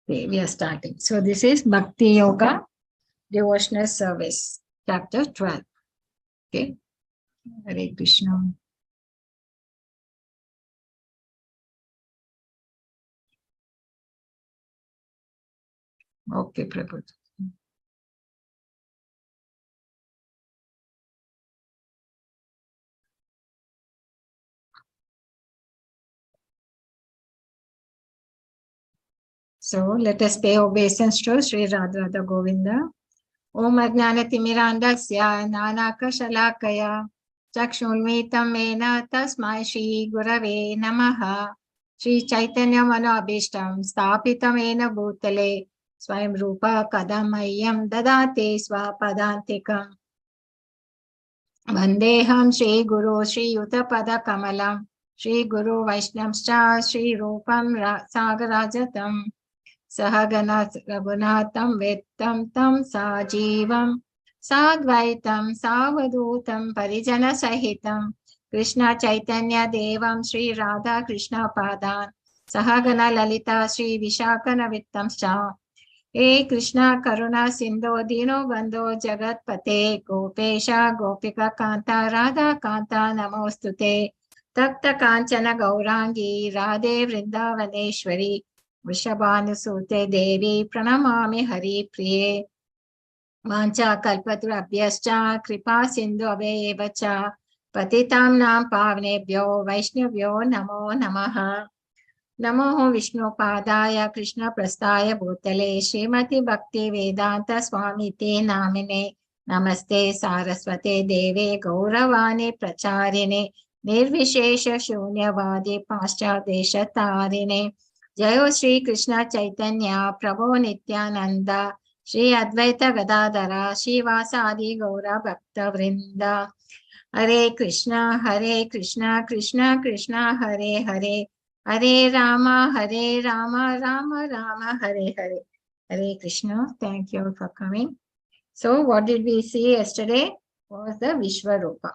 Okay, we are starting. So this is Bhakti Yoga Devotional Service, chapter 12. Okay. Hare Krishna. Okay, Prabhu. So let us pay obeisance to Sri Radha Govinda. Om Ajnanatimirandasya Nanakashalakaya Chakshulmitam Mena Tasmai Shri Gurave Namaha Sri Chaitanya Manobishtam Stapitam Ena Bhutale Swayam Rupa Kadamayam Dadate Swapadantikam Vandeham Shri Guru Shri Yuta Kamalam Shri Guru Vaishnavscha Shri Rupam Sagarajatam Sahagana Raghunatham Vettam Tam Sajivam Sadvaitam Savadutam Parijana Sahitam Krishna Chaitanya Devam Sri Radha Krishna Padan Sahagana Lalita Sri Vishakana Vittam Scha Hey Krishna Karuna Sindho Dino Bandho Jagat Pate Gopesha Gopika Kanta Radha Kanta Namostute Takta Kanchana Gaurangi Radhe Vrindavaneshwari Vrishabhanusute Devi Pranamami Hari Priye Vancha Kalpaturabhyascha Kripa Sindhu Avevacha Patitam Nam Pavnebhyo Vaishnavyo Namo Namaha Namo Vishnu Padaya Krishna Prastaya Bhutale Srimati Bhakti Vedanta Swami Te Namine Namaste Saraswate Deve Gauravane Pracharine Nirvishesha Shunyavadi Paschadesha Tarine Jayo Sri Krishna Chaitanya Prabhu Nityananda Sri Advaita Gadadhara Shivasadi Gaura Bhakta Vrinda Hare Krishna Krishna Krishna Hare Hare Hare Rama Rama Rama Hare Hare. Hare Krishna. Thank you for coming. So what did we see yesterday? Was the Vishwarupa,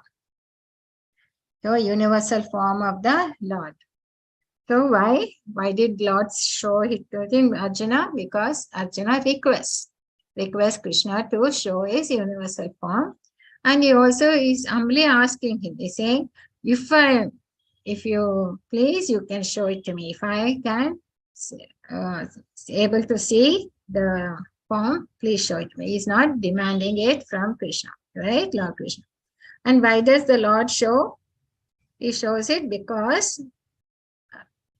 the universal form of the Lord. So why did Lord show it to him, Arjuna? Because Arjuna requests Krishna to show his universal form. And he also is humbly asking him, he's saying, if you please, you can show it to me. If I can able to see the form, please show it to me. He's not demanding it from Krishna, right? Lord Krishna. And why does the Lord show? He shows it because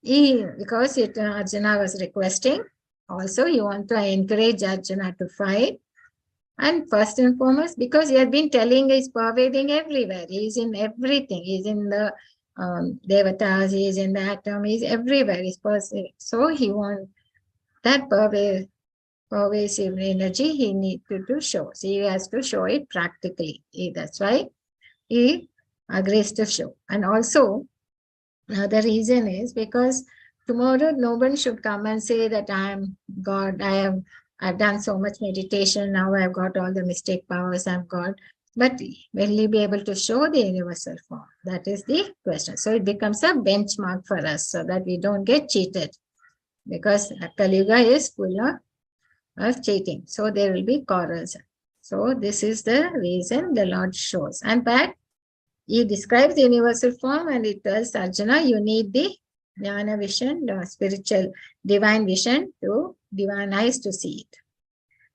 Arjuna was requesting. Also, you want to encourage Arjuna to fight. And first and foremost, because he had been telling, he's pervading everywhere. He's in everything. He's in the Devatas, he's in the atom, he's everywhere. He's pervasive. So he wants that pervasive energy he needs to show. So he has to show it practically. That's why he agrees to show. And also, another reason is because tomorrow no one should come and say that I am God, I've done so much meditation, now I've got all the mystic powers, I'm God. But will he be able to show the universal form? That is the question. So it becomes a benchmark for us so that we don't get cheated. Because Kali Yuga is full of cheating. So there will be quarrels. So this is the reason the Lord shows. And that he describes the universal form and it tells Arjuna, you need the jnana vision, the spiritual divine vision, to divine eyes to see it.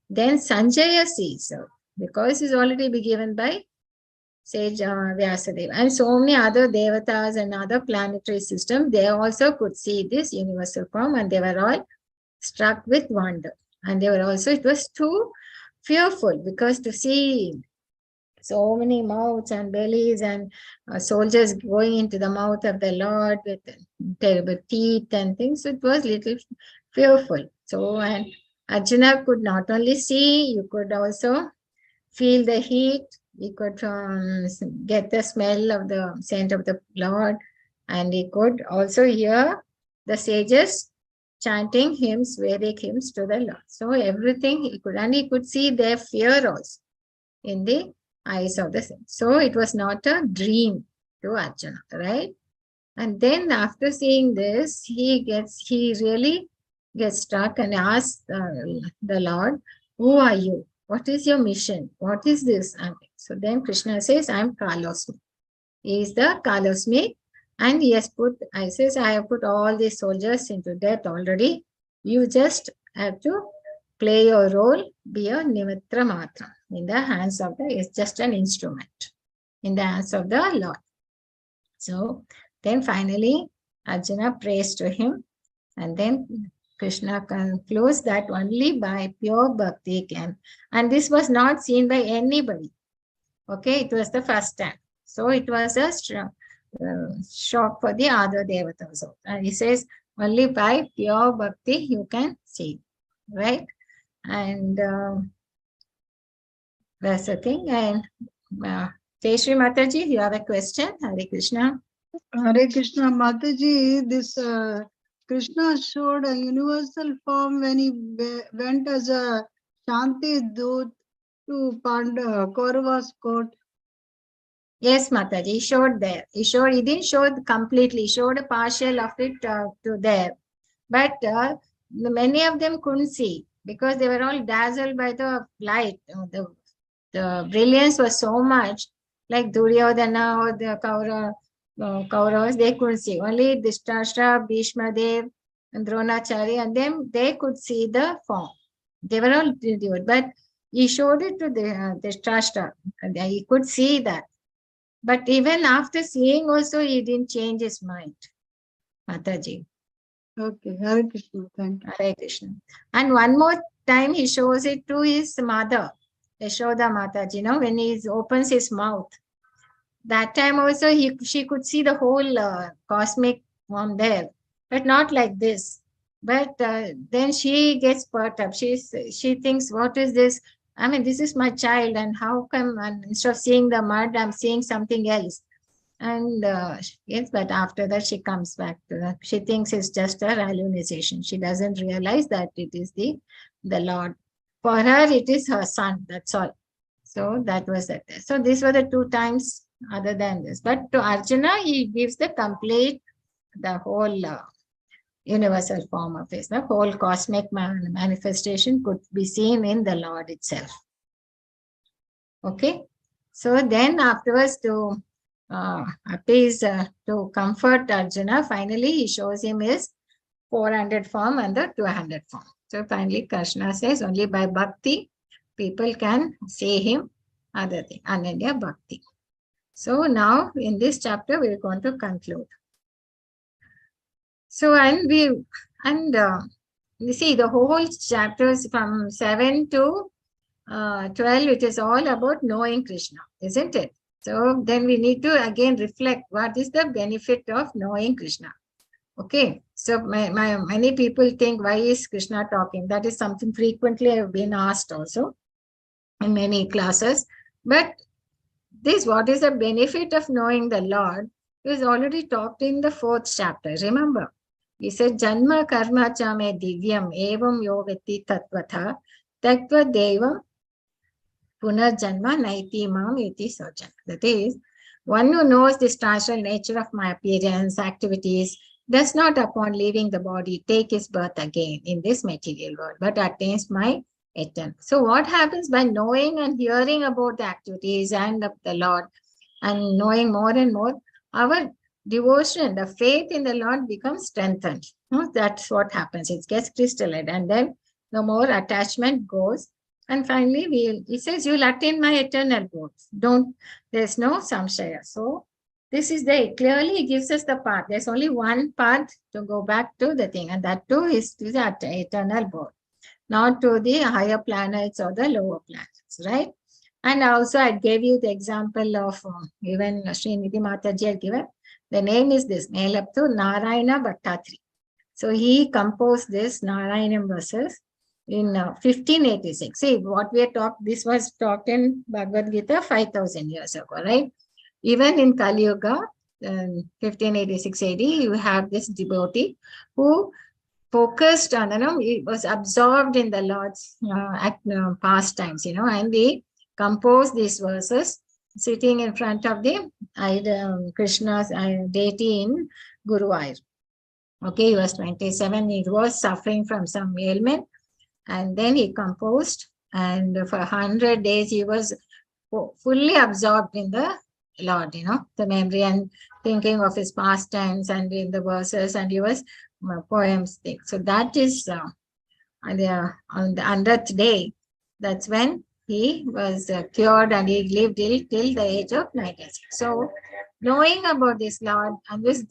Then Sanjaya sees, so because it's already been given by sage Vyasadeva. And so many other devatas and other planetary systems, they also could see this universal form and they were all struck with wonder. And they were also, it was too fearful because to see so many mouths and bellies and soldiers going into the mouth of the Lord with terrible teeth and things, it was little fearful. So, and Arjuna could not only see, you could also feel the heat, he could get the smell of the scent of the Lord, and he could also hear the sages chanting hymns, Vedic hymns to the Lord. So everything he could, and he could see their fear also in the eyes of the saints. So it was not a dream to Arjuna, right? And then after seeing this, he really gets stuck and asks the Lord, who are you? What is your mission? What is this? So then Krishna says, I'm Kalosmi. He is the Kalosmi. And he has put, I says, I have put all these soldiers into death already. You just have to play your role, be a Nimitra Matra. In the hands of it's just an instrument in the hands of the Lord. So then finally, Arjuna prays to him, and then Krishna concludes that only by pure bhakti can. And this was not seen by anybody. Okay, it was the first time. So it was a shock for the other devatas. And he says, only by pure bhakti you can see, right? And that's the thing. And Jayashree Mataji, you have a question? Hare Krishna. Hare Krishna, Mataji, this Krishna showed a universal form when he went as a Shanti Dut to Kaurava's court. Yes, Mataji, he showed there. He didn't show it completely. He showed a partial of it to there. But many of them couldn't see because they were all dazzled by the light. The brilliance was so much, like Duryodhana or the Kauravas, they couldn't see. Only Dhritarashtra, Bhishma Dev, and Dronacharya, and them, they could see the form. They were all renewed, but he showed it to the Dhritarashtra, and he could see that. But even after seeing also, he didn't change his mind. Mataji. Okay, Hare Krishna, thank you. Hare Krishna. And one more time, he shows it to his mother, Yashoda Mataji, when he opens his mouth. That time also, she could see the whole cosmic form there, but not like this. But then she gets perturbed. She thinks, what is this? I mean, this is my child, and how come, and instead of seeing the mud, I'm seeing something else. And yes, but after that, she comes back to that. She thinks it's just a hallucination. She doesn't realize that it is the Lord. For her, it is her son. That's all. So that was it. So these were the two times other than this. But to Arjuna, he gives the complete, the whole universal form of his. The whole cosmic manifestation could be seen in the Lord itself. Okay. So then afterwards to appease, to comfort Arjuna, finally he shows him his 400 form and the 200 form. So finally Krishna says only by bhakti people can see him, other thing, Ananya Bhakti. So now in this chapter we're going to conclude. So you see the whole chapters from 7 to 12, it is all about knowing Krishna, isn't it? So then we need to again reflect what is the benefit of knowing Krishna. Okay, so many people think, why is Krishna talking? That is something frequently I've been asked also in many classes. But this, what is the benefit of knowing the Lord, is already talked in the 4th chapter. Remember, he said, Janma karma cha me divyam evam yogati tatvatha tattva devam punarjanma naiti mam iti sojan. That is, one who knows this transitory nature of my appearance, activities, does not upon leaving the body take his birth again in this material world, but attains my eternal. So what happens by knowing and hearing about the activities and of the Lord and knowing more and more, our devotion, the faith in the Lord becomes strengthened. That's what happens. It gets crystallized, and then the more attachment goes. And finally, he says, you'll attain my eternal goods. There's no samshaya. So this is clearly gives us the path. There's only one path to go back to the thing, and that too is to the eternal birth, not to the higher planets or the lower planets, right? And also I gave you the example of even Srinidhi Mataji had given. The name is this, Nelaptu Narayana Bhattatri. So he composed this Narayanam verses in 1586. See, what we had talked, this was talked in Bhagavad Gita 5,000 years ago, right? Even in Kali Yuga, 1586 AD, you have this devotee who focused on, he was absorbed in the Lord's pastimes, and he composed these verses sitting in front of the Krishna's deity in Guruvayur. Okay, he was 27. He was suffering from some ailment, and then he composed, and for 100 days he was fully absorbed in the Lord, the memory and thinking of his pastimes and in the verses, and he was poems thing. So that is on the 100th day. That's when he was cured, and he lived till the age of 96. So knowing about this Lord and this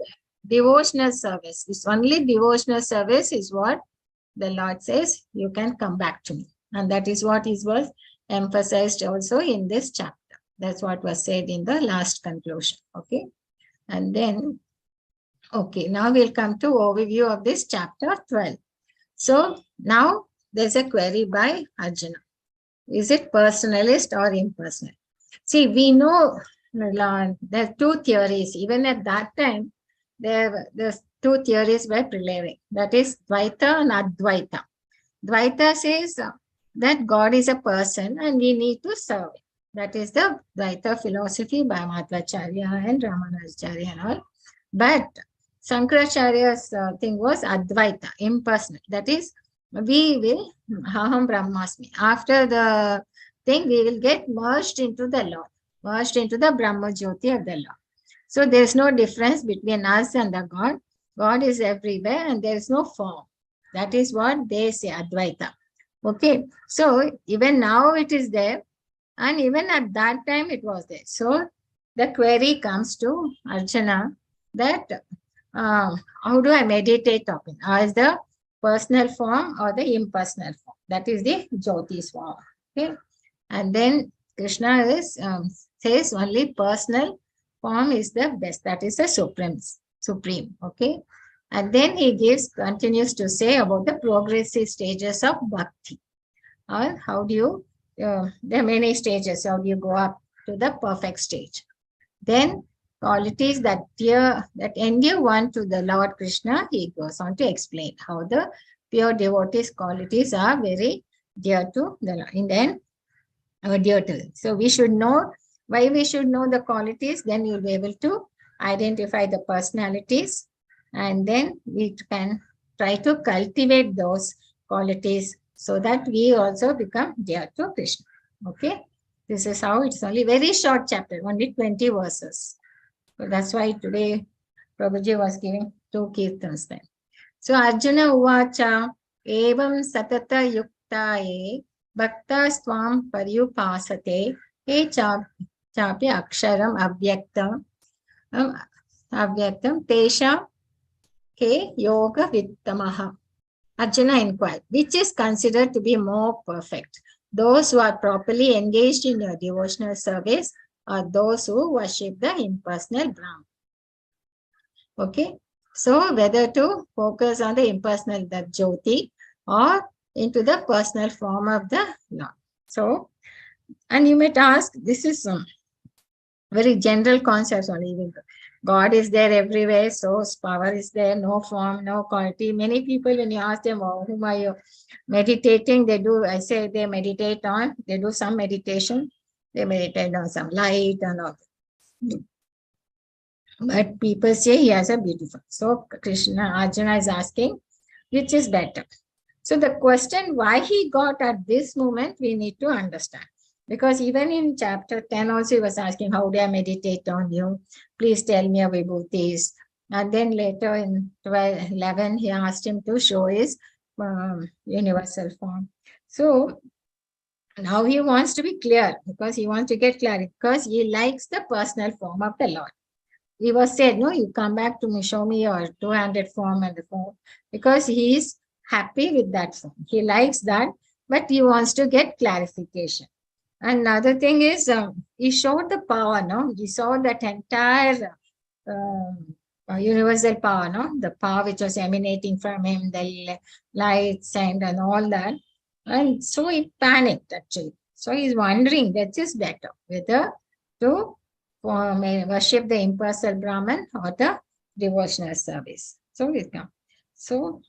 devotional service, this only devotional service is what the Lord says, you can come back to me. And that is what was emphasized also in this chapter. That's what was said in the last conclusion. Okay. And then, okay, now we'll come to overview of this chapter 12. So now there's a query by Arjuna. Is it personalist or impersonal? See, we know there are two theories. Even at that time, the two theories were prevailing. That is Dvaita and Advaita. Dvaita says that God is a person and we need to serve him. That is the Dvaita philosophy by Madhvacharya and Ramanujacharya and all. But Shankaracharya's thing was Advaita, impersonal. That is, we will, Aham Brahmasmi. After the thing, we will get merged into the Lord, merged into the Brahma Jyoti of the Lord. So there is no difference between us and the God. God is everywhere and there is no form. That is what they say, Advaita. Okay, so even now it is there, and even at that time it was there. So the query comes to Arjuna that how do I meditate on it? As the personal form or the impersonal form? That is the Jyoti's form. Okay, and then Krishna says only personal form is the best. That is the supreme. Okay, and then he continues to say about the progressive stages of bhakti. Or how do you, there are many stages. How do you go up to the perfect stage? Then qualities that endure one to the Lord Krishna, he goes on to explain how the pure devotees' qualities are very dear to the Lord. And then dear to them. So we should know why we should know the qualities, then you'll be able to identify the personalities, and then we can try to cultivate those qualities so that we also become dear to Krishna. Okay, this is how it's only very short chapter, only 20 verses. So that's why today Prabhuji was giving 2 kirtans then. So Arjuna uvacha evam satata yuktaye bhakta swam paryupasate he chapi aksharam avyaktam tesha ke yoga vittamaha. Arjuna inquired, which is considered to be more perfect? Those who are properly engaged in your devotional service or those who worship the impersonal Brahman? Okay, so whether to focus on the impersonal, the Jyoti, or into the personal form of the Lord. So, and you might ask, this is some very general concepts only. God is there everywhere, so power is there, no form, no quality. Many people, when you ask them, oh, whom are you meditating, they do, I say they meditate on, they do some meditation, they meditate on some light and all. But people say he has a beautiful. So Arjuna is asking, which is better? So the question why he got at this moment, we need to understand. Because even in chapter 10 also he was asking, how do I meditate on you? Please tell me your vibhutis. And then later in 11, he asked him to show his universal form. So now he wants to be clear, because he wants to get clarity, because he likes the personal form of the Lord. He was said, no, you come back to me, show me your two-handed form and the form, because he is happy with that form. He likes that, but he wants to get clarification. Another thing is, he showed the power, no? He saw that entire universal power, no? The power which was emanating from him, the lights and all that. And so he panicked, actually. So he's wondering, which is better, whether to worship the impersonal Brahman or the devotional service. So we come. So,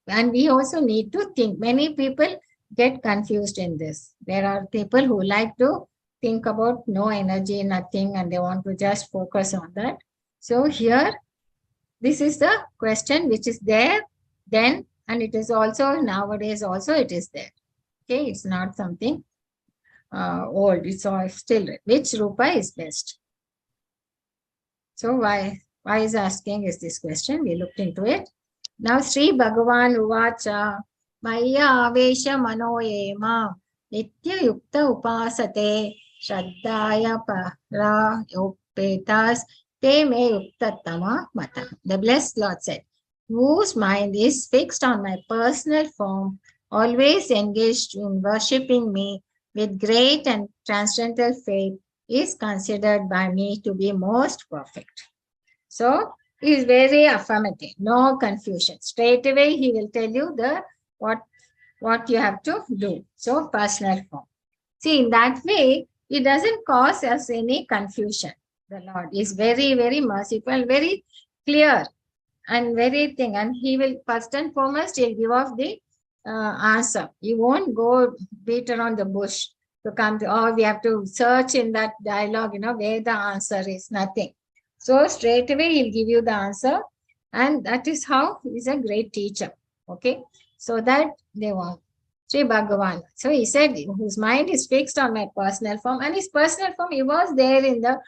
and we also need to think. Many people get confused in this. There are people who like to think about no energy, nothing, and they want to just focus on that. So here, This is the question which is there then, and it is also nowadays also it is there. Okay, it's not something old. It's all still which rupa is best. So why is asking is this question? We looked into it. Now Sri Bhagavan Uvacha Maya Avesha Manoyema Nitya Yukta Upasate Shraddhaya Para Yopetas Te Me Yuktatama Mata. The blessed Lord said, whose mind is fixed on my personal form, always engaged in worshipping me with great and transcendental faith, is considered by me to be most perfect. So he is very affirmative, no confusion. Straight away he will tell you the what you have to do. So personal form. See, in that way, it doesn't cause us any confusion. The Lord is very, very merciful, very clear and very thing. And he will first and foremost, he'll give off the answer. He won't go beat around the bush to come to, oh, we have to search in that dialogue, where the answer is, nothing. So straight away he'll give you the answer, and that is how he's a great teacher. Okay, so that they want Sri Bhagavan. So he said, whose mind is fixed on my personal form, and his personal form, he was there in the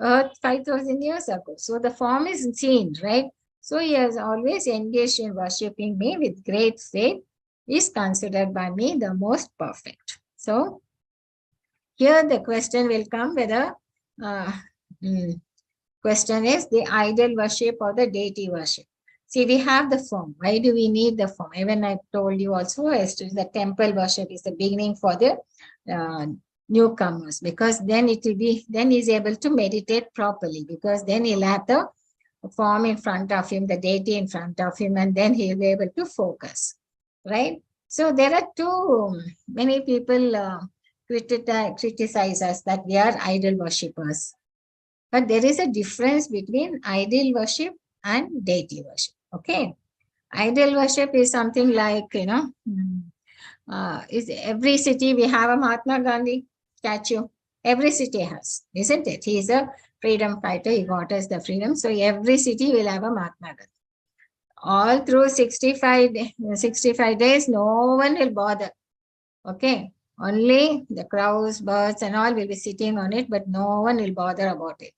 earth 5,000 years ago. So the form is seen, right? So he has always engaged in worshipping me with great faith, is considered by me the most perfect. So here the question will come whether question is the idol worship or the deity worship. See, we have the form. Why do we need the form? Even I told you also, the temple worship is the beginning for the newcomers, because then it will be, then he's able to meditate properly, because then he'll have the form in front of him, the deity in front of him, and then he'll be able to focus, right? So there are many people criticize us that we are idol worshippers. But there is a difference between idol worship and deity worship. Okay. Idol worship is something like, is every city we have a Mahatma Gandhi statue. Every city has, isn't it? He is a freedom fighter. He got us the freedom. So every city will have a Mahatma Gandhi. All through 65 days, no one will bother. Okay. Only the crows, birds and all will be sitting on it, but no one will bother about it.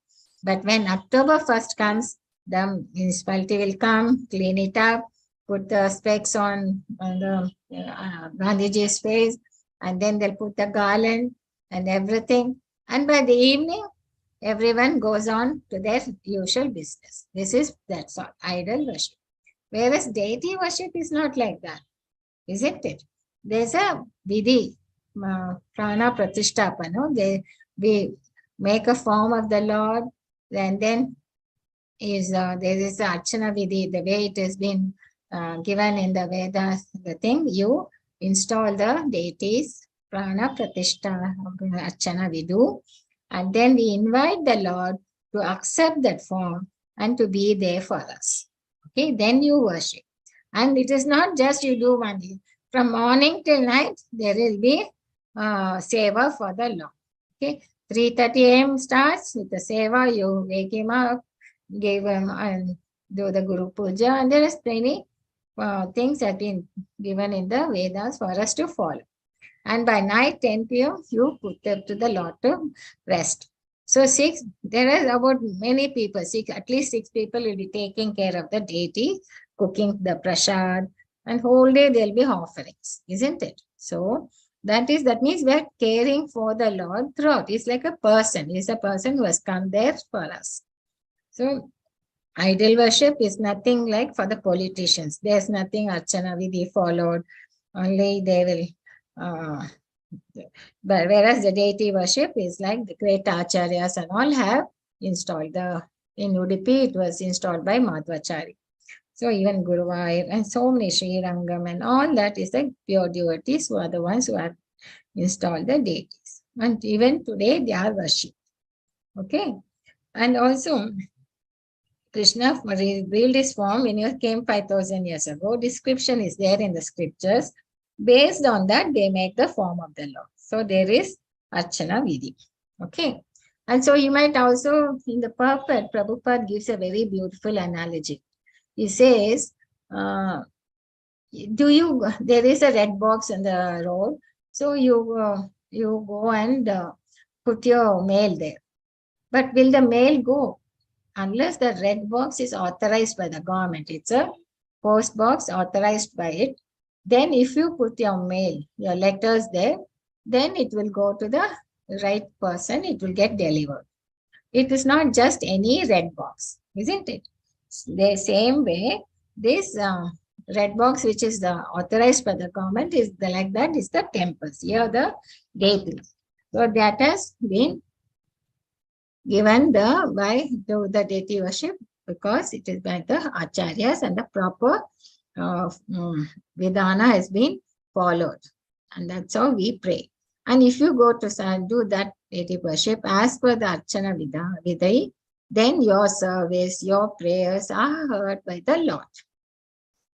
But when October 1st comes, the municipality will come, clean it up, put the specs on the Gandhiji's face, and then they'll put the garland and everything. And by the evening, everyone goes on to their usual business. That's all, idol worship. Whereas deity worship is not like that, isn't it? There's a vidhi, prana pratishtapana. We make a form of the Lord, and then there is a archana vidhi, the way it has been given in the Vedas, the thing, you install the deities, prana pratishta archana we do, and then we invite the Lord to accept that form and to be there for us. Okay, then you worship. And it is not just you do one day. From morning till night, there will be seva for the Lord. Okay, 3:30 a.m. starts with the seva. You wake him up, give him and do the Guru Puja, and there is many things that have been given in the Vedas for us to follow. And by night 10 p.m. you put them to the Lord to rest. So there are about many people, at least 6 people will be taking care of the deity, cooking the prasad, and whole day there'll be offerings, isn't it? So that means we're caring for the Lord throughout. He's like a person. He's a person who has come there for us. So idol worship is nothing like for the politicians. There's nothing Archana Vidhi followed. Only they will, but whereas the deity worship is like the great acharyas and all have installed. In Udupi, it was installed by Madhvacharya. So even Guruvayur and so many Sri Rangam and all that is the pure devotees who are the ones who have installed the deities. And even today they are worshipped. Okay. And also Krishna revealed his form when he came 5,000 years ago. Description is there in the scriptures. Based on that, they make the form of the Lord. So there is Archana Vidhi. Okay. And so you might also, in the purport, Prabhupada gives a very beautiful analogy. he says, there is a red box on the road, so you go and put your mail there. But will the mail go? Unless the red box is authorized by the government, it's a post box authorized by it. Then if you put your mail, your letters there, then it will go to the right person, it will get delivered. It is not just any red box, isn't it? The same way, this red box, which is the authorized by the government, is like that is the temples. Here the date is. So that has been given by the deity worship, because it is by the acharyas and the proper vidhana has been followed. And that's how we pray. And if you go to do that deity worship as per the Archana Vidai, then your service, your prayers are heard by the Lord.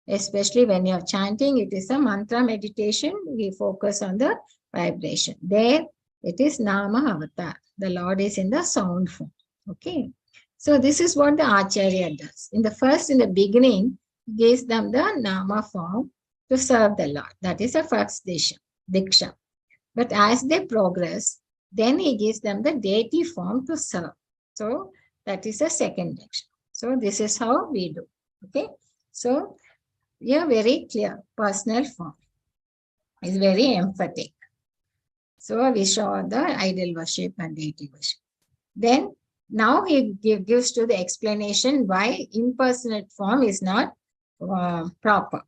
Especially when you are chanting, it is a mantra meditation. We focus on the vibration. There, it is Nama Avatar. The Lord is in the sound form. Okay. So this is what the Acharya does. In the beginning, gives them the Nama form to serve the Lord. That is the first Diksha. But as they progress, then he gives them the deity form to serve. So that is the second Diksha. So this is how we do. Okay. So we are very clear. Personal form is very emphatic. So we show the idol worship and deity worship. Then now he gives to the explanation why impersonate form is not proper.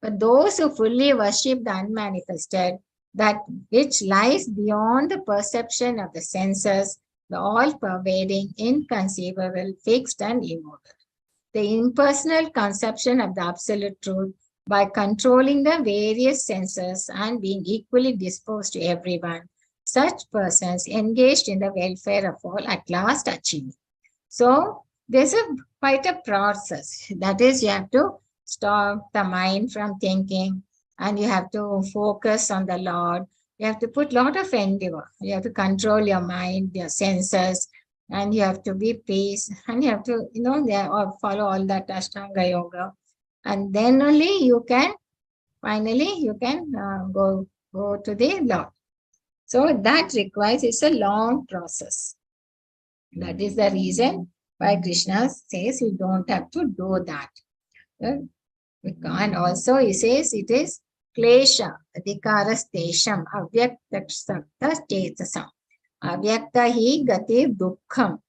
But those who fully worship the unmanifested, that which lies beyond the perception of the senses, the all-pervading, inconceivable, fixed and immobile. The impersonal conception of the absolute truth by controlling the various senses and being equally disposed to everyone, such persons engaged in the welfare of all at last achieve. So there's quite a process. That is, you have to stop the mind from thinking, and you have to focus on the Lord. You have to put a lot of endeavor. You have to control your mind, your senses, and you have to be peace, and you have to, follow all that Ashtanga Yoga. And then only you can go to the Lord. So that requires, it's a long process. That is the reason why Krishna says you don't have to do that. And also he says it is klesha, adhikaras tesham, avyaktasakta chetasam. Avyakta hi gati dukkham.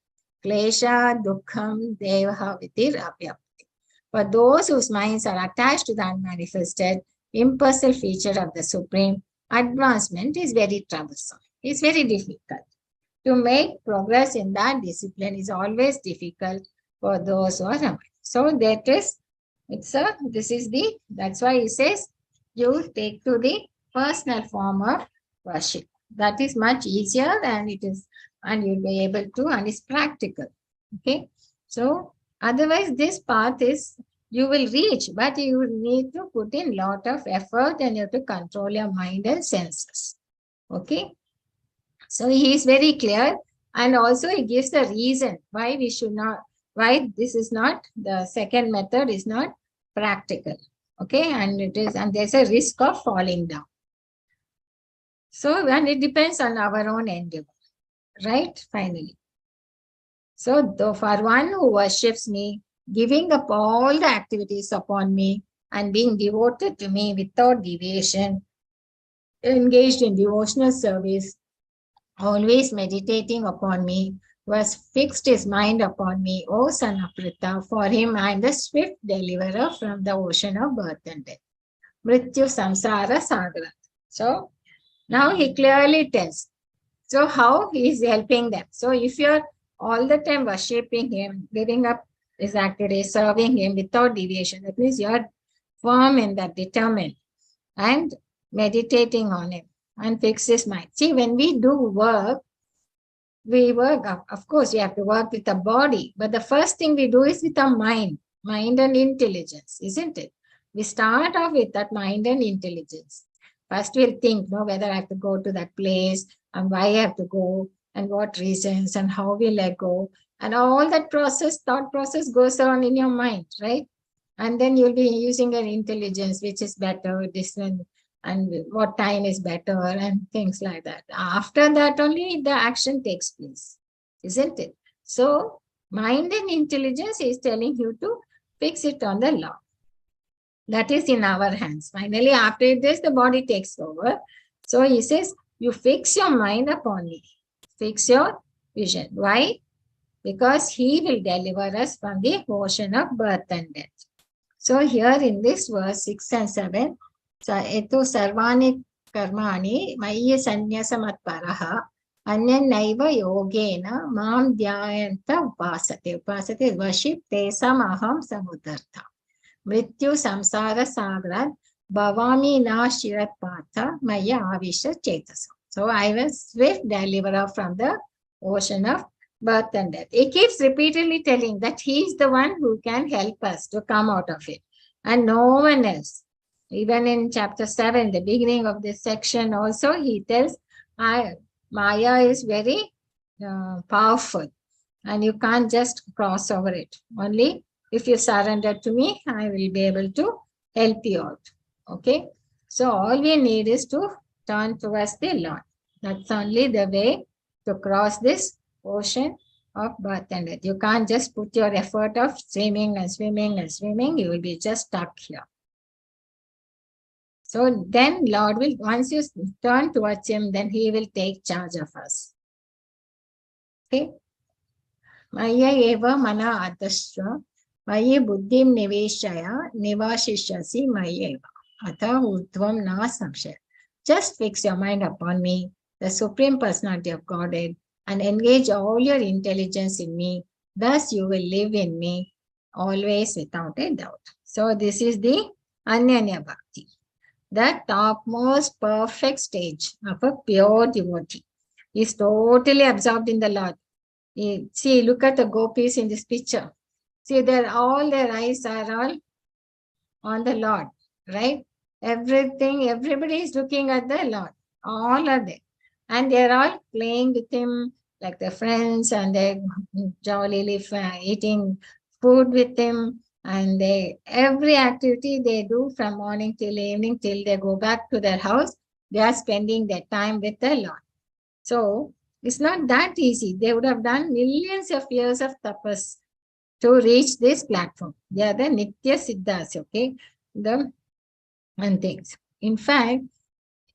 Klesha dukkham devaha vitir avyakti. For those whose minds are attached to the unmanifested, impersonal feature of the Supreme, advancement is very troublesome. It's very difficult. To make progress in that discipline is always difficult for those who are aware. So that's why he says, you take to the personal form of worship. That is much easier, and you'll be able to, and it's practical. Okay. So otherwise this path is, you will reach, but you will need to put in lot of effort, and you have to control your mind and senses. Okay. So he is very clear, and also he gives the reason why this is not, the second method is not practical. Okay, and there's a risk of falling down. So, and it depends on our own endeavor, right? Finally. So, for one who worships me, giving up all the activities upon me and being devoted to me without deviation, engaged in devotional service, always meditating upon me, was fixed his mind upon me, O son of Pritha. For him I am the swift deliverer from the ocean of birth and death. Mrityu samsara sagara. So now he clearly tells. So how he is helping them. So if you are all the time worshipping him, giving up his activities, serving him without deviation, that means you are firm in that, determined, and meditating on him and fix his mind. See, when we do work, of course, we have to work with the body, but the first thing we do is with our mind and intelligence, isn't it? We start off with that mind and intelligence. First, we'll think, whether I have to go to that place, and why I have to go, and what reasons, and how will I go, and all that thought process goes on in your mind, right? And then you'll be using your intelligence, which is better, this one, and what time is better, and things like that. After that, only the action takes place, isn't it? So, mind and intelligence is telling you to fix it on the law. That is in our hands. Finally, after this, the body takes over. So, he says, you fix your mind upon me, fix your vision. Why? Because he will deliver us from the ocean of birth and death. So here in this verse 6 and 7, eto sarvani karmani maya sanyasamatparaha anyanaiva yogena mam dhyayanta upasate. Upasate is worship, tesam aham samudartha. Mrityu samsara sagrat bhavami na shirat patha maya avisha chetasa. So I was swift deliverer from the ocean of birth and death. He keeps repeatedly telling that he is the one who can help us to come out of it, and no one else. Even in chapter 7, the beginning of this section also, he tells, Maya is very powerful, and you can't just cross over it. Only if you surrender to me, I will be able to help you out. Okay? So all we need is to turn towards the Lord. That's only the way to cross this ocean of birth and death. You can't just put your effort of swimming and swimming and swimming. You will be just stuck here. So then Lord will, once you turn towards him, then he will take charge of us. Okay. Maya eva mana adashra maye buddhim niveshaya nivashishasi maya eva atha urdhvam na samshaya. Just fix your mind upon me, the Supreme Personality of Godhead, and engage all your intelligence in me. Thus you will live in me always without a doubt. So this is the Anyanya Bhakti, the topmost perfect stage of a pure devotee. He is totally absorbed in the Lord. See, look at the gopis in this picture. See, all their eyes are all on the Lord, right? Everybody is looking at the Lord. All are there. And they're all playing with him like their friends, and they're jollily eating food with him. And every activity they do from morning till evening till they go back to their house, they are spending their time with the Lord. So it's not that easy. They would have done millions of years of tapas to reach this platform. They are the Nitya Siddhas, okay? And things. In fact,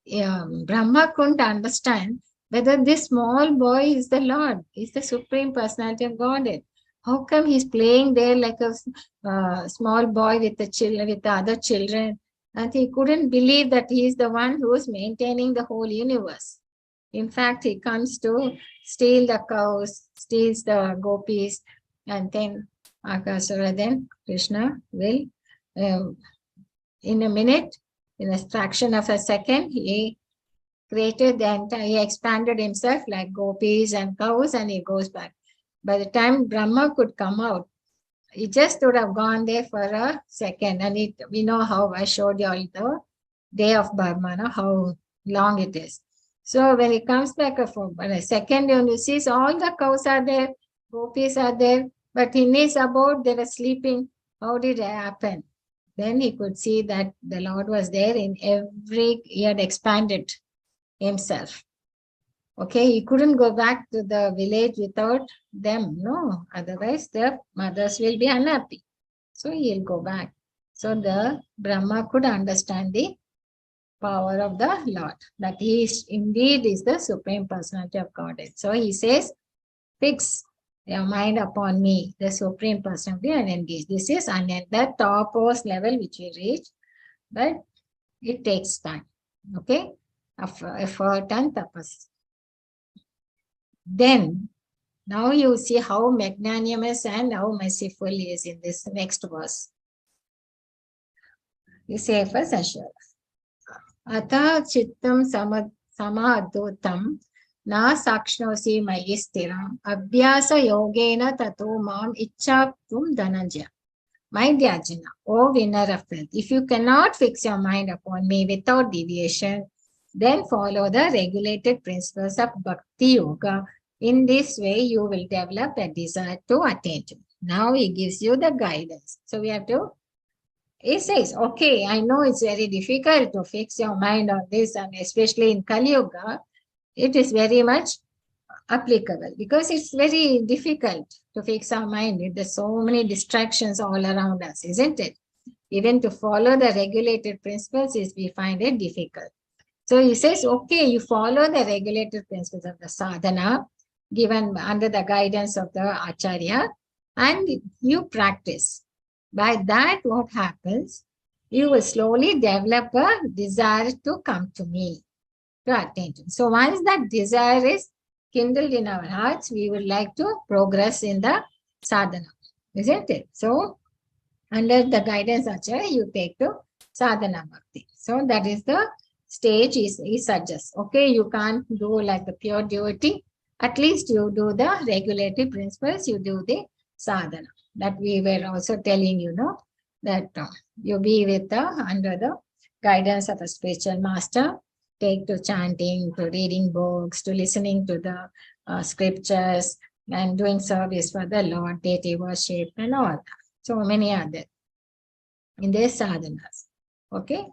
Brahma couldn't understand whether this small boy is the Lord, is the Supreme Personality of Godhead. How come he's playing there like a small boy with the other children? And he couldn't believe that he is the one who is maintaining the whole universe. In fact, he comes to steal the cows, steals the gopis, and then Akasura, then Krishna will, in a minute, in a fraction of a second, he created he expanded himself like gopis and cows, and he goes back. By the time Brahma could come out, he just would have gone there for a second. And we know how I showed you all the day of Brahma, how long it is. So when he comes back for a second, you see, so all the cows are there, gopis are there, but in his abode, they were sleeping. How did it happen? Then he could see that the Lord was there in he had expanded himself. Okay, he couldn't go back to the village without them. No, otherwise the mothers will be unhappy. So he'll go back. So the Brahma could understand the power of the Lord, that he is indeed is the Supreme Personality of Godhead. So he says, fix your mind upon me, the Supreme Personality, and engage. This is the topmost level which we reach, but it takes time. Okay, effort and tapas. Then, now you see how magnanimous and how merciful he is in this next verse. You say first, Ashura. Atha chittam samadhutam na sakshnosi mayi stiram abhyasa yogena tato mam ichchaptum dhananjaya. My dear Arjuna, O winner of wealth, if you cannot fix your mind upon me without deviation, then follow the regulated principles of Bhakti Yoga. In this way, you will develop a desire to attain to. Now he gives you the guidance. So we have to He says, okay, I know it's very difficult to fix your mind on this, and especially in Kali Yuga, it is very much applicable because it's very difficult to fix our mind. There's so many distractions all around us, isn't it? Even to follow the regulated principles is we find it difficult. So he says, okay, you follow the regulated principles of the sadhana given under the guidance of the acharya, and you practice. By that, what happens? You will slowly develop a desire to come to me, to attention. So once that desire is kindled in our hearts, we would like to progress in the sadhana, isn't it? So under the guidance acharya, you take to sadhana bhakti. So that is the stage he suggests. Okay, you can't do like the pure devotee. At least you do the regulative principles, you do the sadhana. That we were also telling you, know, that you be with the under the guidance of a spiritual master, take to chanting, to reading books, to listening to the scriptures, and doing service for the Lord, deity worship, and all that. So many other in their sadhanas. Okay.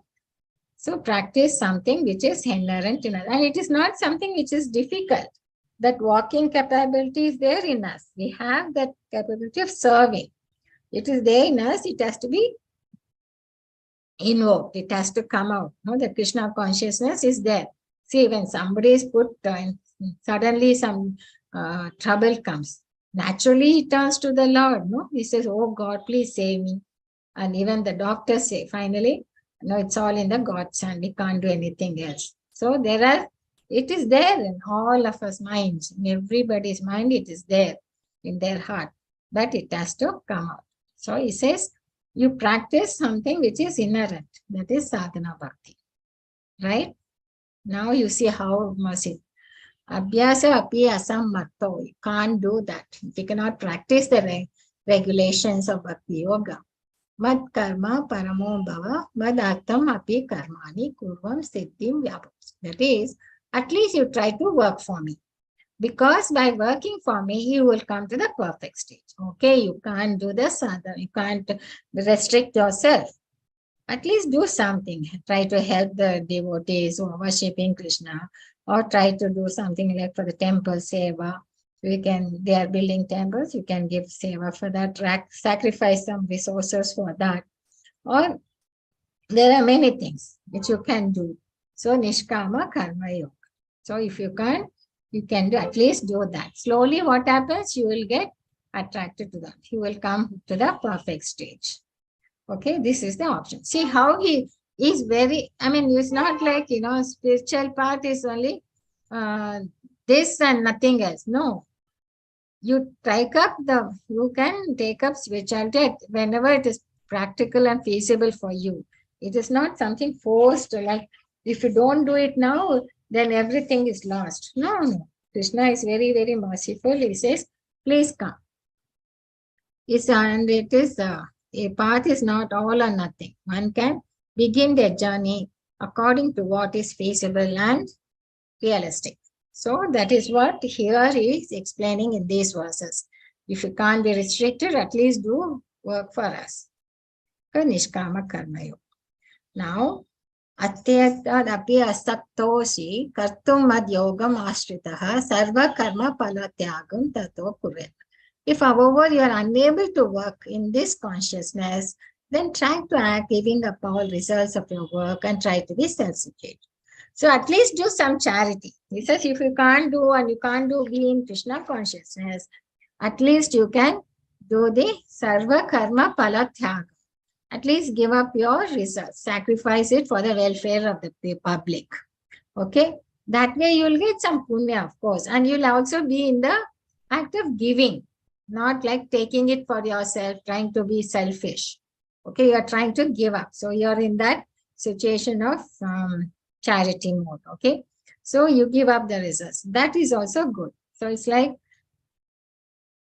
So practice something which is inherent in us. And it is not something which is difficult. That walking capability is there in us. We have that capability of serving. It is there in us. It has to be invoked. It has to come out. No, the Krishna consciousness is there. See, when somebody is put suddenly some trouble comes, naturally he turns to the Lord. No, he says, "Oh God, please save me." And even the doctors say, finally, no, it's all in the God's hand. We can't do anything else. So it is there in all of us minds, in everybody's mind, it is there in their heart, but it has to come out. So he says, you practice something which is inherent, that is sadhana bhakti, right? Now you see how mercy. Abhyasa api asammatto. You can't do that. If you cannot practice the regulations of bhakti yoga. Mad karma paramo bhava, mad attam api karmani kurvam siddhim vyabhos. That is, at least you try to work for me. Because by working for me, you will come to the perfect stage. Okay, you can't do the sadhana, you can't restrict yourself. At least do something. Try to help the devotees who are worshipping Krishna, or try to do something like for the temple seva. They are building temples, you can give seva for that, sacrifice some resources for that. Or there are many things which you can do. So nishkama karma yoga. So if you can't, you can do, at least do that. Slowly what happens? You will get attracted to that. You will come to the perfect stage. Okay, this is the option. See how he is very, it's not like, spiritual part is only this and nothing else. No. You can take up spirituality whenever it is practical and feasible for you. It is not something forced, like if you don't do it now, then everything is lost. No. Krishna is very, very merciful. He says, please come. A path is not all or nothing. One can begin their journey according to what is feasible and realistic. So that is what here he is explaining in these verses. If you can't be restricted, at least do work for us. Nishkama karma yoga. Now, atyatadapi asaktosi kartum mad yogam ashritaha sarva karma palatyagam tato kuret. If, however, you are unable to work in this consciousness, then try to act giving up all results of your work and try to be self-sufficient. So at least do some charity. He says if you can't do and you can't do be in Krishna consciousness, at least you can do the sarva karma palatyagam. At least give up your results, sacrifice it for the welfare of the public. Okay, that way you will get some punya, of course, and you'll also be in the act of giving, not like taking it for yourself, trying to be selfish. Okay, you are trying to give up. So you are in that situation of charity mode. Okay, so you give up the results. That is also good. So it's like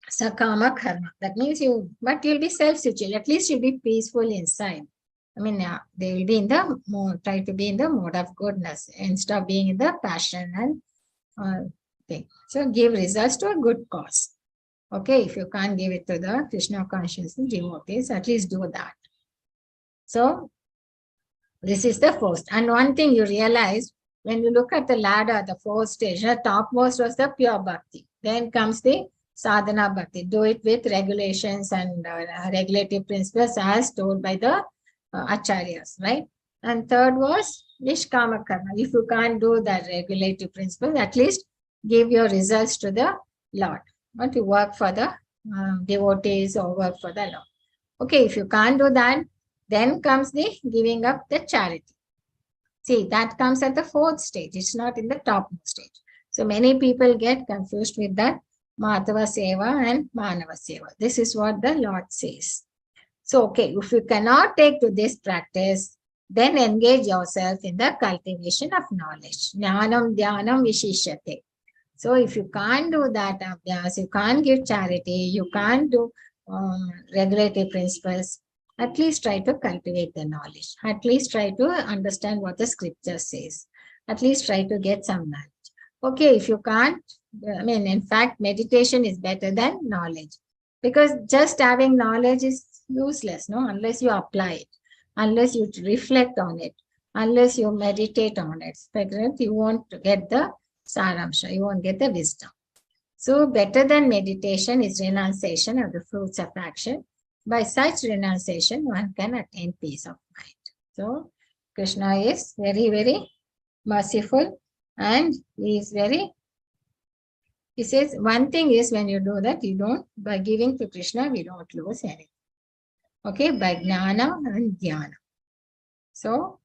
sakama karma. That means but you'll be self-sufficient. At least you'll be peaceful inside. They will be in the mode, try to be in the mode of goodness instead of being in the passion and thing. So give results to a good cause. Okay, if you can't give it to the Krishna consciousness devotees, at least do that. So this is the first. And one thing you realize, when you look at the ladder, the fourth stage, the topmost was the pure bhakti. Then comes the sadhana bhakti. Do it with regulations and regulative principles as told by the acharyas, right? And third was nishkama karma. If you can't do that regulative principles, at least give your results to the Lord. Not to work for the devotees or work for the Lord. Okay, if you can't do that, then comes the giving up the charity. See, that comes at the fourth stage. It's not in the topmost stage. So many people get confused with that Madhava Seva and Manava Seva. This is what the Lord says. So, okay, if you cannot take to this practice, then engage yourself in the cultivation of knowledge. Jnanam dhyanam vishishyate. So if you can't do that abhyas, you can't give charity, you can't do regulative principles, at least try to cultivate the knowledge. At least try to understand what the scripture says. At least try to get some knowledge. Okay, if you can't, in fact, meditation is better than knowledge. Because just having knowledge is useless, no? Unless you apply it, unless you reflect on it, unless you meditate on it. You won't get the saramsha, you won't get the wisdom. So better than meditation is renunciation of the fruits of action. By such renunciation, one can attain peace of mind. So Krishna is very, very merciful, and he says one thing is, when you do that, you don't, by giving to Krishna, we don't lose anything. Okay, by jnana and dhyana. So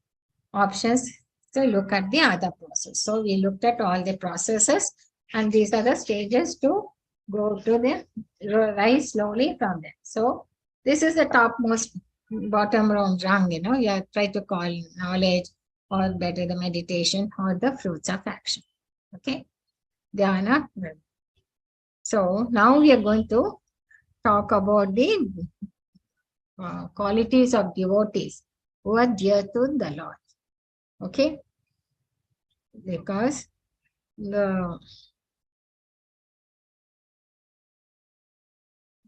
options, so look at the other process. So we looked at all the processes, and these are the stages to go to the rise slowly from them. So this is the topmost bottom rung, you try to call knowledge, or better the meditation, or the fruits of action. Okay, dhyana. So now we are going to talk about the qualities of devotees who are dear to the Lord. Okay, because the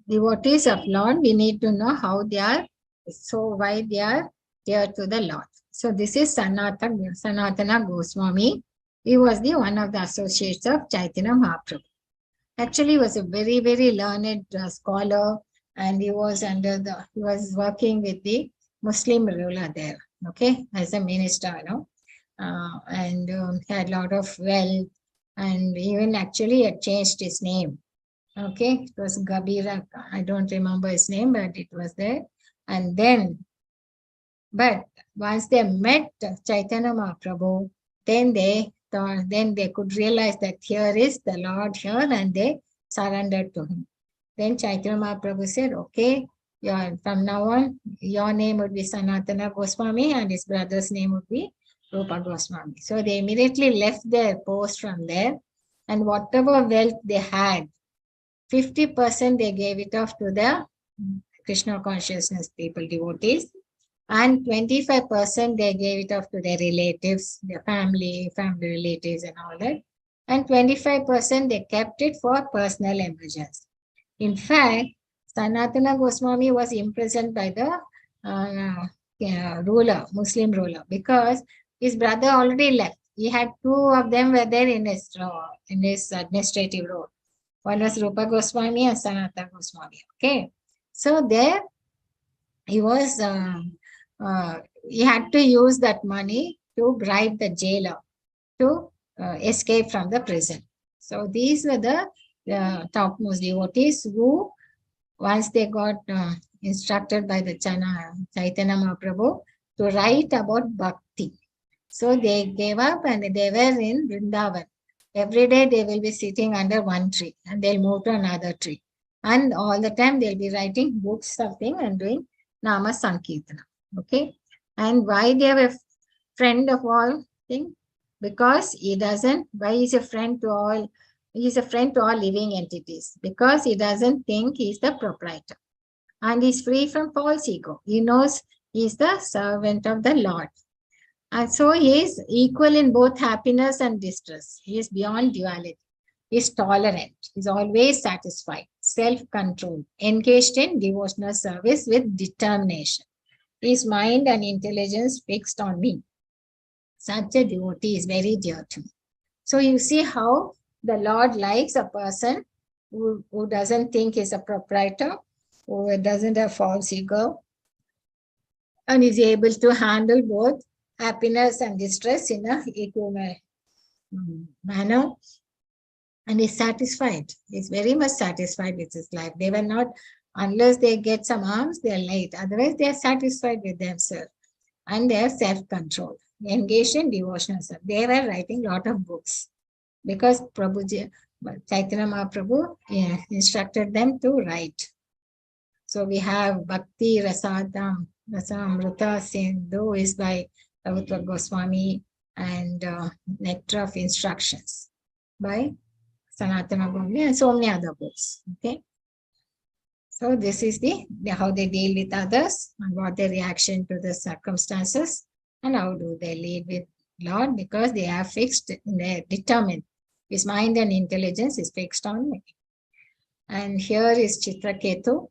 devotees of Lord, we need to know how they are, so why they are dear to the Lord. So this is Sanatana Goswami. He was the one of the associates of Chaitanya Mahaprabhu. Actually, he was a very, very learned scholar, and he was working with the Muslim ruler there, okay, as a minister, and had a lot of wealth, and even actually had changed his name. Okay, it was Gabira, I don't remember his name, but it was there. And then, but once they met Chaitanya Mahaprabhu, then they could realize that here is the Lord here, and they surrendered to him. Then Chaitanya Mahaprabhu said, okay, from now on, your name would be Sanatana Goswami, and his brother's name would be Rupa Goswami. So they immediately left their post from there, and whatever wealth they had, 50% they gave it off to the Krishna consciousness people, devotees, and 25% they gave it off to their relatives, their family relatives and all that, and 25% they kept it for personal emergency. In fact, Sanatana Goswami was imprisoned by the Muslim ruler, because his brother already left. He had two of them were there in his administrative role. One was Rupa Goswami and Sanatana Goswami. Okay, so there he was. He had to use that money to bribe the jailer to escape from the prison. So these were the topmost devotees who, once they got instructed by the Chaitanya Mahaprabhu to write about bhakti. So they gave up, and they were in Vrindavan. Every day they will be sitting under one tree, and they'll move to another tree. And all the time they'll be writing books, something, and doing Nama Sankirtana. Okay. And why they are a friend of all things? Because why he's a friend to all? He's a friend to all living entities, because he doesn't think he's the proprietor, and he's free from false ego. He knows he's the servant of the Lord. And so he is equal in both happiness and distress. He is beyond duality. He is tolerant. He is always satisfied, self-controlled, engaged in devotional service with determination. his mind and intelligence fixed on me. Such a devotee is very dear to me. So you see how the Lord likes a person who doesn't think he's a proprietor, who doesn't have false ego, and is able to handle both happiness and distress in a equal manner, and is satisfied. He's very much satisfied with his life. They were not, unless they get some alms, they are late. Otherwise, they are satisfied with themselves and their self-control. Engaged in devotional service. They were writing a lot of books because Prabhuji, Chaitanya Mahaprabhu instructed them to write. So we have Bhakti Rasadam, Rasamrita Sindhu is by Prabhupada Goswami, and Nectar of Instructions by Sanatana Gomni, and so many other books. Okay. So this is the how they deal with others and what their reaction to the circumstances, and how do they lead with Lord, because they are fixed, they are determined. His mind and intelligence is fixed on me. And here is Chitraketu,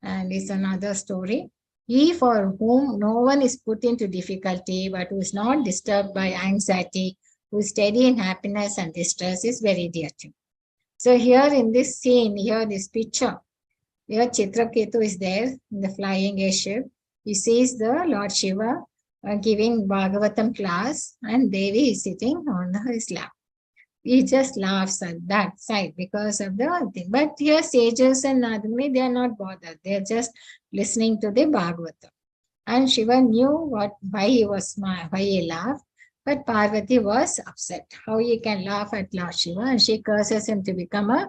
and it's another story. He for whom no one is put into difficulty, but who is not disturbed by anxiety, who is steady in happiness and distress, is very dear to me. So here in this scene, here this picture, here Chitraketu is there in the flying airship. He sees the Lord Shiva giving Bhagavatam class, and Devi is sitting on his lap. He just laughs at that side because of the thing. But here sages and Nadami, they are not bothered. They are just listening to the Bhagavatam. And Shiva knew why he laughed, but Parvati was upset. How he can laugh at Lord Shiva, and she curses him to become a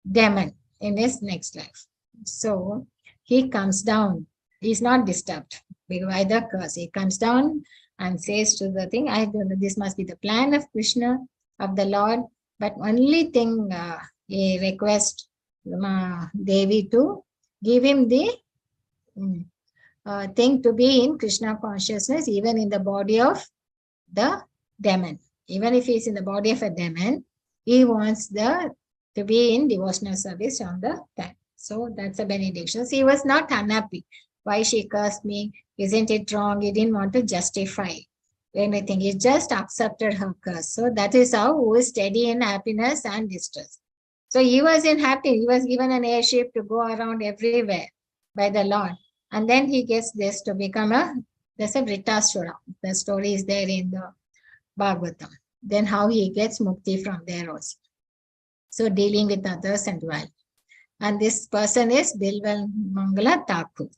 demon in his next life. So he comes down. He's not disturbed by the curse. He comes down and says to the thing, I don't know, this must be the plan of Krishna, of the Lord, but only thing he requests Devi to give him the thing to be in Krishna consciousness, even in the body of the demon. Even if he's in the body of a demon, he wants to be in devotional service on the time. So that's a benediction. So he was not unhappy. Why she cursed me? Isn't it wrong? He didn't want to justify anything. He just accepted her curse. So that is how who is steady in happiness and distress. So he wasn't happy. He was given an airship to go around everywhere by the Lord. And then he gets this to become there's a Vritasura. The story is there in the Bhagavatam. Then how he gets mukti from there also. So dealing with others and well. And this person is Bilwal Mangala Thakur.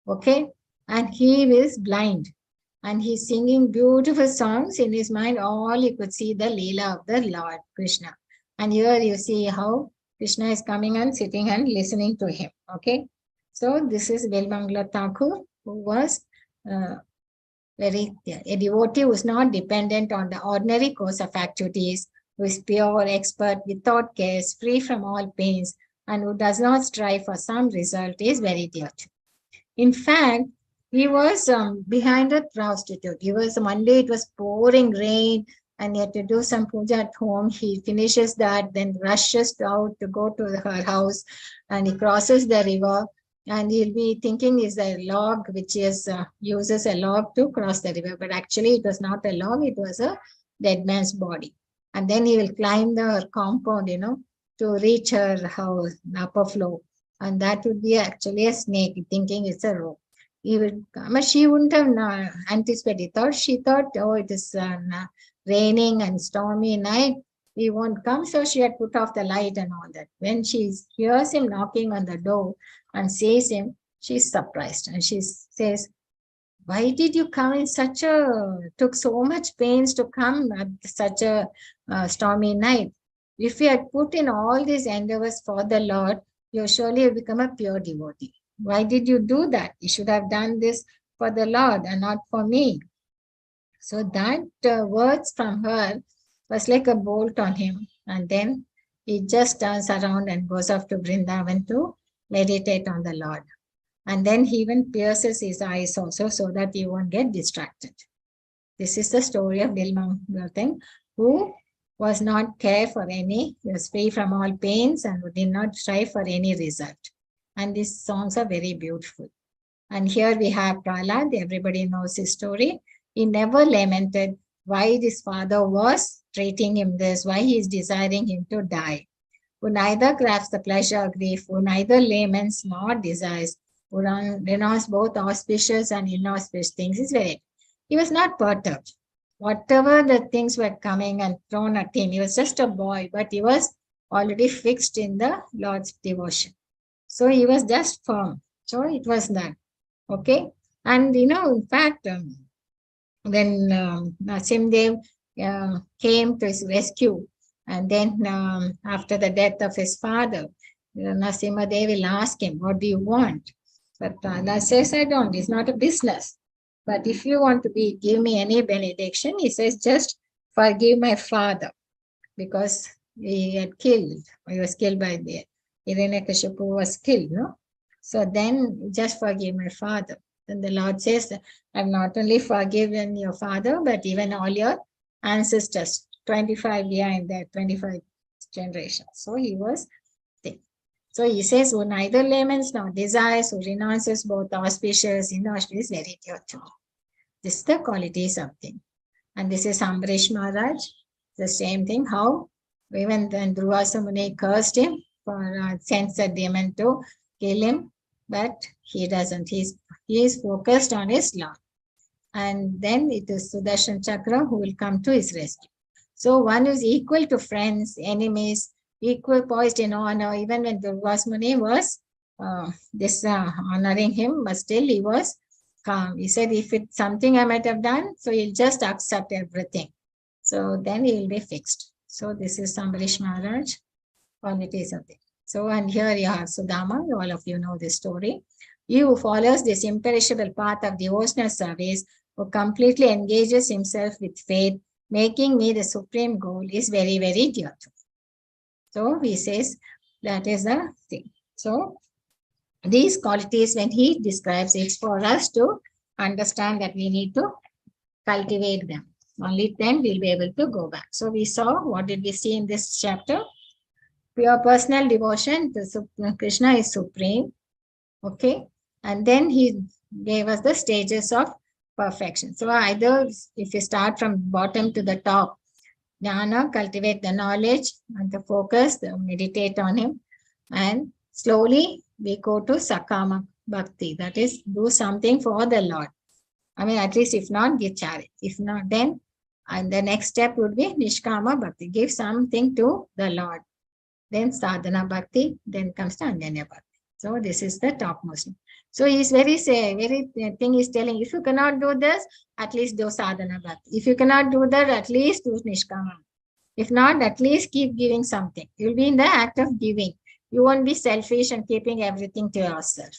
Okay. And he is blind. And he's singing beautiful songs in his mind. All he could see the Leela of the Lord Krishna. And here you see how Krishna is coming and sitting and listening to him. Okay. So this is Bilmangala Thakur, who was a devotee who is not dependent on the ordinary course of activities, who is pure, expert, without cares, free from all pains, and who does not strive for some result, is very dear to. In fact, he was behind a prostitute. He was, one day it was pouring rain and he had to do some puja at home. He finishes that, then rushes out to go to her house, and he crosses the river, and he'll be thinking is a log, which is uses a log to cross the river. But actually it was not a log, it was a dead man's body. And then he will climb her compound, to reach her house, upper floor. And that would be actually a snake, thinking it's a rope. He would come, but she wouldn't have anticipated. She thought, oh, it is raining and stormy night. He won't come. So she had put off the light and all that. When she hears him knocking on the door and sees him, she's surprised. And she says, why did you come in took so much pains to come at such a stormy night? If you had put in all these endeavors for the Lord, you surely have become a pure devotee. Why did you do that? You should have done this for the Lord and not for me. So that words from her was like a bolt on him. And then he just turns around and goes off to Vrindavan to meditate on the Lord. And then he even pierces his eyes also so that he won't get distracted. This is the story of Dilmang, who was not care for any, he was free from all pains and did not strive for any result. And these songs are very beautiful. And here we have Prahlad. Everybody knows his story. He never lamented why his father was treating him this, why he is desiring him to die. Who neither grasps the pleasure or grief, who neither laments nor desires, who renounce both auspicious and inauspicious things. He was not perturbed. Whatever the things were coming and thrown at him, he was just a boy, but he was already fixed in the Lord's devotion. So he was just firm. So it was that. Okay. And in fact, when Nasimdev came to his rescue, and then after the death of his father, Narasimhadev will ask him, what do you want? But Prahlad says, I don't. It's not a business. But if you want to give me any benediction, he says, just forgive my father, because he was killed by the Hiranyakashipu was killed, no? So then just forgive my father. Then the Lord says, I've not only forgiven your father, but even all your ancestors, 25 behind that, 25 generations. So he was there. So he says, who neither laments nor desires, who renounces both auspicious, inauspicious, very dear to me. This is the qualities of thing. And this is Ambarish Maharaj. The same thing, how even then Durvasa Muni cursed him for sends a demon to kill him, but he doesn't. He is focused on his Lord. And then it is Sudarshan Chakra who will come to his rescue. So one is equal to friends, enemies, equal poised in honor. Even when Durvasa Muni was honoring him, but still he was calm. He said, if it's something I might have done, so he'll just accept everything. So then he will be fixed. So this is Ambarish Maharaj, qualities of it. So, and here you have Sudama, all of you know this story. He who follows this imperishable path of devotional service, who completely engages himself with faith, making me the supreme goal, is very, very dear to me. So he says that is the thing. So these qualities, when he describes, it's for us to understand that we need to cultivate them. Only then we'll be able to go back. So we saw, what did we see in this chapter? Pure personal devotion to Krishna is supreme. Okay. And then he gave us the stages of perfection. So either if you start from bottom to the top, jnana, cultivate the knowledge and the focus, meditate on him. And slowly we go to Sakama Bhakti. That is, do something for the Lord. I mean, at least if not, give charity. If not, then and the next step would be Nishkama Bhakti. Give something to the Lord. Then Sadhana Bhakti, then comes to Ananya Bhakti. So this is the topmost. So he's very thing is telling, if you cannot do this, at least do Sadhana Bhakti. If you cannot do that, at least do Nishkama. If not, at least keep giving something. You'll be in the act of giving. You won't be selfish and keeping everything to yourself.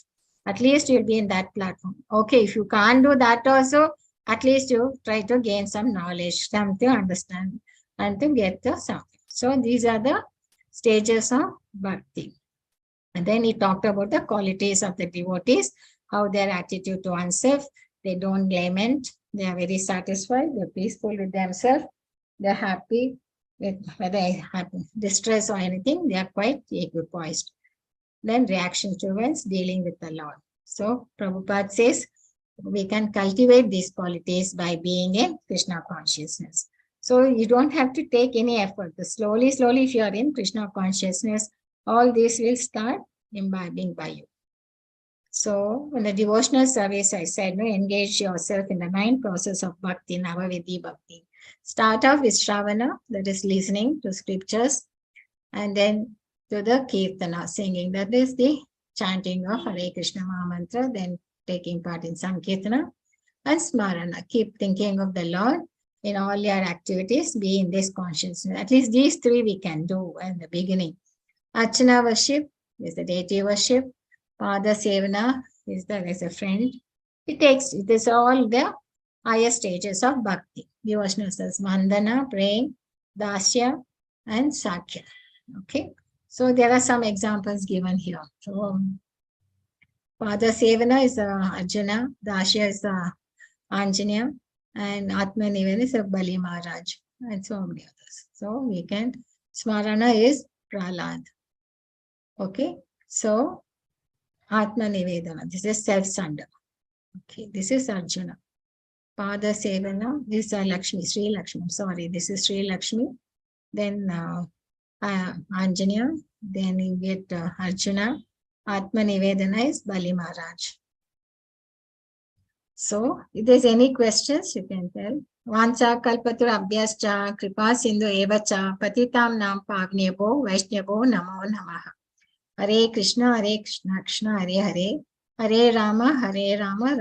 At least you'll be in that platform. Okay, if you can't do that also, at least you try to gain some knowledge, some to understand and to get the something. So these are the stages of bhakti. And then he talked about the qualities of the devotees, how their attitude to oneself, they don't lament, they are very satisfied, they're peaceful with themselves, they're happy with whether they have distress or anything, they are quite equipoised. Then reaction to events, dealing with the Lord. So Prabhupada says we can cultivate these qualities by being in Krishna consciousness. So you don't have to take any effort. Slowly, if you are in Krishna consciousness, all this will start imbibing by you. So in the devotional service, I said, engage yourself in the 9 process of bhakti, Navavidhi bhakti. Start off with Shravana, that is listening to scriptures, and then to the Kirtana, singing, that is the chanting of Hare Krishna Mahamantra, then taking part in Sankirtana, and Smarana, keep thinking of the Lord in all your activities, be in this consciousness. At least these 3 we can do in the beginning. Archana worship is the deity worship. Pada Sevana is as a friend. It is all the higher stages of bhakti. Devotional says Vandana, praying, Dasya, and Sakya. Okay. So there are some examples given here. So Pada Sevana is Arjuna, Dasya is Anjaneya, and Atma Nivena is Bali Maharaj, and so many others. So we can, Smarana is Prahlad. Okay, so Atma Nivedana, this is self-surrender. Okay, this is Arjuna. Pada Sevana, this is Lakshmi, Sri Lakshmi. Sorry, this is Sri Lakshmi. Then Anjanya. Then you get Arjuna. Atma Nivedana is Bali Maharaj. So, if there's any questions, you can tell. Vancha kalpatu abhyascha kripa sindhu evacha patitam nam pagnebo vaishnavo namo namaha. Hare Krishna, Krishna Hare Hare, Hare Rama, Rama